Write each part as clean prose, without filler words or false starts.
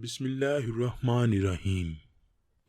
بسم اللہ الرحمن الرحیم۔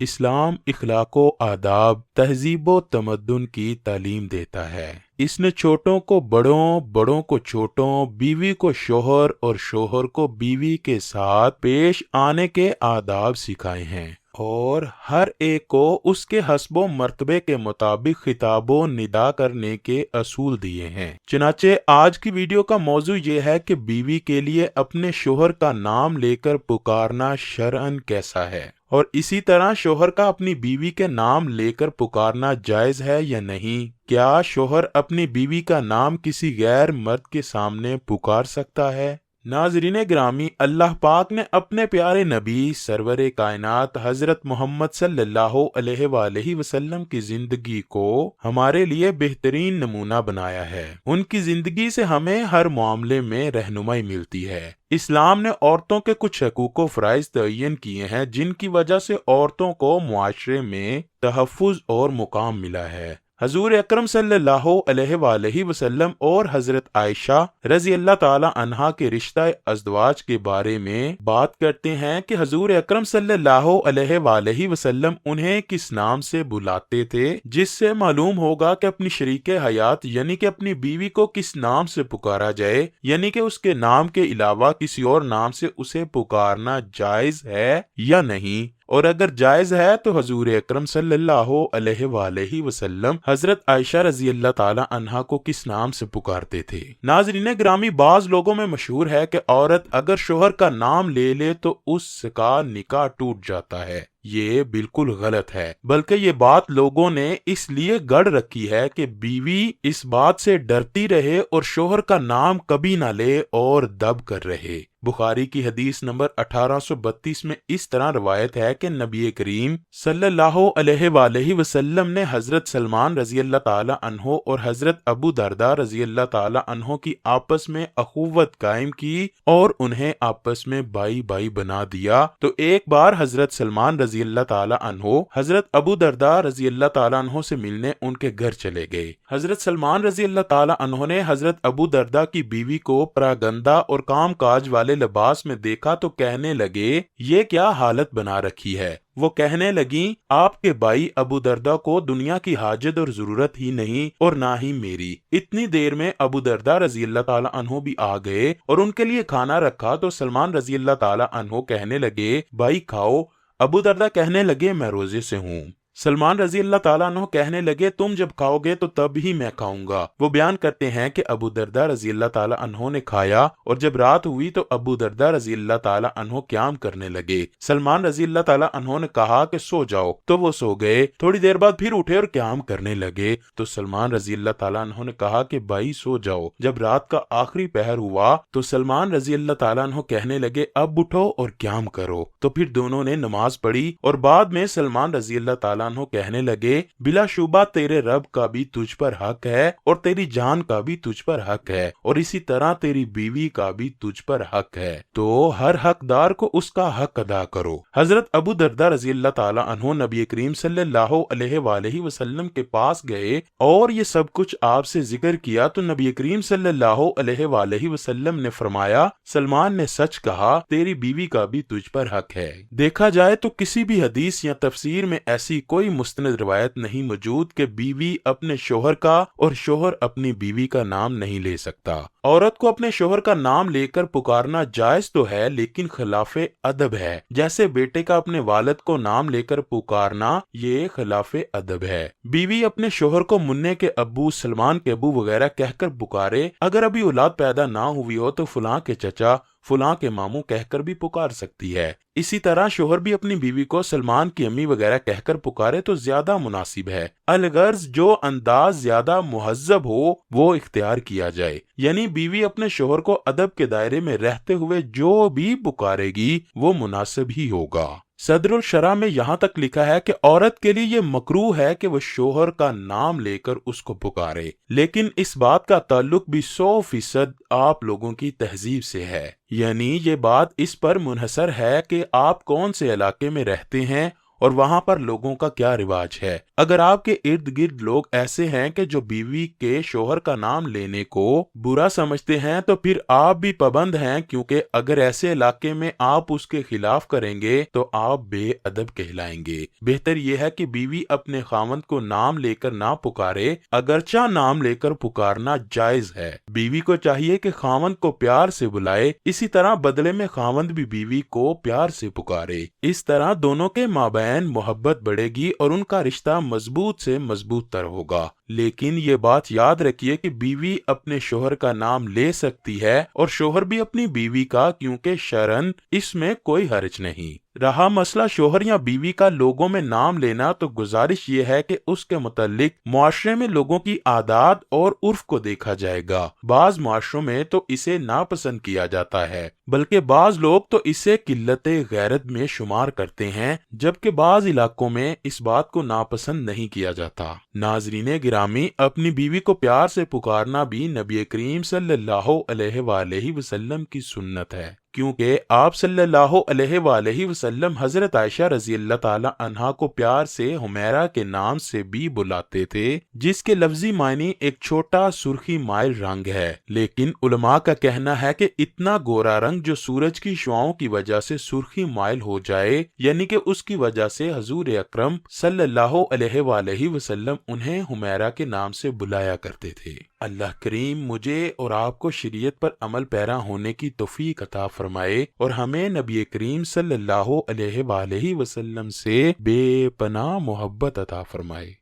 اسلام اخلاق و آداب، تہذیب و تمدن کی تعلیم دیتا ہے۔ اس نے چھوٹوں کو بڑوں، بڑوں کو چھوٹوں، بیوی کو شوہر اور شوہر کو بیوی کے ساتھ پیش آنے کے آداب سکھائے ہیں اور ہر ایک کو اس کے حسب و مرتبے کے مطابق خطاب و ندا کرنے کے اصول دیے ہیں۔ چنانچہ آج کی ویڈیو کا موضوع یہ ہے کہ بیوی کے لیے اپنے شوہر کا نام لے کر پکارنا شرعاً کیسا ہے، اور اسی طرح شوہر کا اپنی بیوی کے نام لے کر پکارنا جائز ہے یا نہیں۔ کیا شوہر اپنی بیوی کا نام کسی غیر مرد کے سامنے پکار سکتا ہے؟ ناظرین گرامی، اللہ پاک نے اپنے پیارے نبی سرور کائنات حضرت محمد صلی اللہ علیہ وآلہ وسلم کی زندگی کو ہمارے لیے بہترین نمونہ بنایا ہے۔ ان کی زندگی سے ہمیں ہر معاملے میں رہنمائی ملتی ہے۔ اسلام نے عورتوں کے کچھ حقوق و فرائض تعین کیے ہیں جن کی وجہ سے عورتوں کو معاشرے میں تحفظ اور مقام ملا ہے۔ حضور اکرم صلی اللہ علیہ وآلہ وسلم اور حضرت عائشہ رضی اللہ تعالی عنہا کے رشتہ ازدواج کے بارے میں بات کرتے ہیں کہ حضور اکرم صلی اللہ علیہ وآلہ وسلم انہیں کس نام سے بلاتے تھے، جس سے معلوم ہوگا کہ اپنی شریک حیات یعنی کہ اپنی بیوی کو کس نام سے پکارا جائے، یعنی کہ اس کے نام کے علاوہ کسی اور نام سے اسے پکارنا جائز ہے یا نہیں، اور اگر جائز ہے تو حضور اکرم صلی اللہ علیہ وآلہ وسلم حضرت عائشہ رضی اللہ تعالی عنہا کو کس نام سے پکارتے تھے۔ ناظرین گرامی، بعض لوگوں میں مشہور ہے کہ عورت اگر شوہر کا نام لے لے تو اس کا نکاح ٹوٹ جاتا ہے۔ یہ بالکل غلط ہے، بلکہ یہ بات لوگوں نے اس لیے گڑھ رکھی ہے کہ بیوی اس بات سے ڈرتی رہے اور شوہر کا نام کبھی نہ لے اور دب کر رہے۔ بخاری کی حدیث نمبر 1832 میں اس طرح روایت ہے کہ نبی کریم صلی اللہ علیہ وآلہ وسلم نے حضرت سلمان رضی اللہ تعالی عنہ اور حضرت ابو درداء رضی اللہ تعالی عنہ کی آپس میں اخوت قائم کی اور انہیں آپس میں بائی بائی بنا دیا۔ تو ایک بار حضرت سلمان رضی اللہ تعالی عنہ حضرت ابو درداء رضی اللہ تعالی عنہ سے ملنے ان کے گھر چلے گئے۔ حضرت سلمان رضی اللہ تعالی عنہ نے حضرت ابو درداء کی بیوی کو پراگندہ اور کام کاج والے لباس میں دیکھا تو کہنے لگے، یہ کیا حالت بنا رکھی ہے؟ وہ کہنے لگیں، آپ کے بھائی ابو درداء کو دنیا کی حاجت اور ضرورت ہی نہیں اور نہ ہی میری۔ اتنی دیر میں ابو درداء رضی اللہ تعالی عنہ بھی آ گئے اور ان کے لیے کھانا رکھا تو سلمان رضی اللہ تعالی عنہ کہنے لگے، بھائی کھاؤ۔ ابو درداء کہنے لگے، میں روزے سے ہوں۔ سلمان رضی اللہ تعالیٰ عنہ کہنے لگے، تم جب کھاؤ گے تو تب ہی میں کھاؤں گا۔ وہ بیان کرتے ہیں کہ ابو درداء رضی اللہ تعالیٰ عنہ نے کھایا اور جب رات ہوئی تو ابو درداء رضی اللہ تعالیٰ عنہ قیام کرنے لگے۔ سلمان رضی اللہ تعالیٰ عنہ نے کہا کہ سو جاؤ، تو وہ سو گئے۔ تھوڑی دیر بعد پھر اٹھے اور قیام کرنے لگے تو سلمان رضی اللہ تعالیٰ عنہ نے کہا کہ بھائی سو جاؤ۔ جب رات کا آخری پہر ہوا تو سلمان رضی اللہ تعالیٰ عنہ کہنے لگے، اب اٹھو اور قیام کرو۔ تو پھر دونوں نے نماز پڑھی اور بعد میں سلمان رضی اللہ تعالیٰ عنہ کہنے لگے، بلا شبہ تیرے رب کا بھی تجھ پر حق ہے اور تیری جان کا بھی تجھ پر حق ہے اور اسی طرح تیری بیوی کا بھی تجھ پر حق ہے، تو ہر حقدار کو اس کا حق ادا کرو۔ حضرت ابو درداء رضی اللہ تعالی عنہ نبی کریم صلی اللہ علیہ وآلہ وسلم کے پاس گئے اور یہ سب کچھ آپ سے ذکر کیا تو نبی کریم صلی اللہ علیہ وآلہ وسلم نے فرمایا، سلمان نے سچ کہا، تیری بیوی کا بھی تجھ پر حق ہے۔ دیکھا جائے تو کسی بھی حدیث یا تفسیر میں ایسی کوئی مستند روایت نہیں موجود کہ بیوی اپنے شوہر کا اور شوہر اپنی بیوی کا نام نہیں لے سکتا۔ عورت کو اپنے شوہر کا نام لے کر پکارنا جائز تو ہے لیکن خلاف ادب ہے، جیسے بیٹے کا اپنے والد کو نام لے کر پکارنا، یہ خلاف ادب ہے۔ بیوی اپنے شوہر کو منع کے ابو، سلمان کے ابو وغیرہ کہہ کر پکارے، اگر ابھی اولاد پیدا نہ ہوئی ہو تو فلاں کے چچا، فلاں کے ماموں کہہ کر بھی پکار سکتی ہے۔ اسی طرح شوہر بھی اپنی بیوی کو سلمان کی امی وغیرہ کہہ کر پکارے تو زیادہ مناسب ہے۔ الغرض جو انداز زیادہ مہذب ہو وہ اختیار کیا جائے، یعنی بیوی اپنے شوہر کو ادب کے دائرے میں رہتے ہوئے جو بھی پکارے گی وہ مناسب ہی ہوگا۔ صدر الشرع میں یہاں تک لکھا ہے کہ عورت کے لیے یہ مکروہ ہے کہ وہ شوہر کا نام لے کر اس کو پکارے، لیکن اس بات کا تعلق بھی 100% آپ لوگوں کی تہذیب سے ہے، یعنی یہ بات اس پر منحصر ہے کہ آپ کون سے علاقے میں رہتے ہیں اور وہاں پر لوگوں کا کیا رواج ہے۔ اگر آپ کے ارد گرد لوگ ایسے ہیں کہ جو بیوی کے شوہر کا نام لینے کو برا سمجھتے ہیں تو پھر آپ بھی پابند ہیں، کیونکہ اگر ایسے علاقے میں آپ اس کے خلاف کریں گے تو آپ بے ادب کہلائیں گے۔ بہتر یہ ہے کہ بیوی اپنے خاوند کو نام لے کر نہ پکارے، اگرچہ نام لے کر پکارنا جائز ہے۔ بیوی کو چاہیے کہ خاوند کو پیار سے بلائے، اسی طرح بدلے میں خاوند بھی بیوی کو پیار سے پکارے۔ اس طرح دونوں کے مابین محبت بڑھے گی اور ان کا رشتہ مضبوط سے مضبوط تر ہوگا۔ لیکن یہ بات یاد رکھیے کہ بیوی اپنے شوہر کا نام لے سکتی ہے اور شوہر بھی اپنی بیوی کا، کیونکہ شرعاً اس میں کوئی حرج نہیں۔ رہا مسئلہ شوہر یا بیوی کا لوگوں میں نام لینا، تو گزارش یہ ہے کہ اس کے متعلق معاشرے میں لوگوں کی عادات اور عرف کو دیکھا جائے گا۔ بعض معاشروں میں تو اسے ناپسند کیا جاتا ہے، بلکہ بعض لوگ تو اسے قلت غیرت میں شمار کرتے ہیں، جبکہ بعض علاقوں میں اس بات کو ناپسند نہیں کیا جاتا۔ ناظرین گرامی، اپنی بیوی کو پیار سے پکارنا بھی نبی کریم صلی اللہ علیہ وآلہ وسلم کی سنت ہے، کیونکہ آپ صلی اللہ علیہ وآلہ وسلم حضرت عائشہ رضی اللہ تعالی عنہا کو پیار سے حمیرہ کے نام سے بھی بلاتے تھے، جس کے لفظی معنی ایک چھوٹا سرخی مائل رنگ ہے۔ لیکن علماء کا کہنا ہے کہ اتنا گورا رنگ جو سورج کی شعاؤں کی وجہ سے سرخی مائل ہو جائے، یعنی کہ اس کی وجہ سے حضور اکرم صلی اللہ علیہ وآلہ وسلم انہیں حمیرہ کے نام سے بلایا کرتے تھے۔ اللہ کریم مجھے اور آپ کو شریعت پر عمل پیرا ہونے کی توفیق عطا فرمائے اور ہمیں نبی کریم صلی اللہ علیہ وآلہ وسلم سے بے پناہ محبت عطا فرمائے۔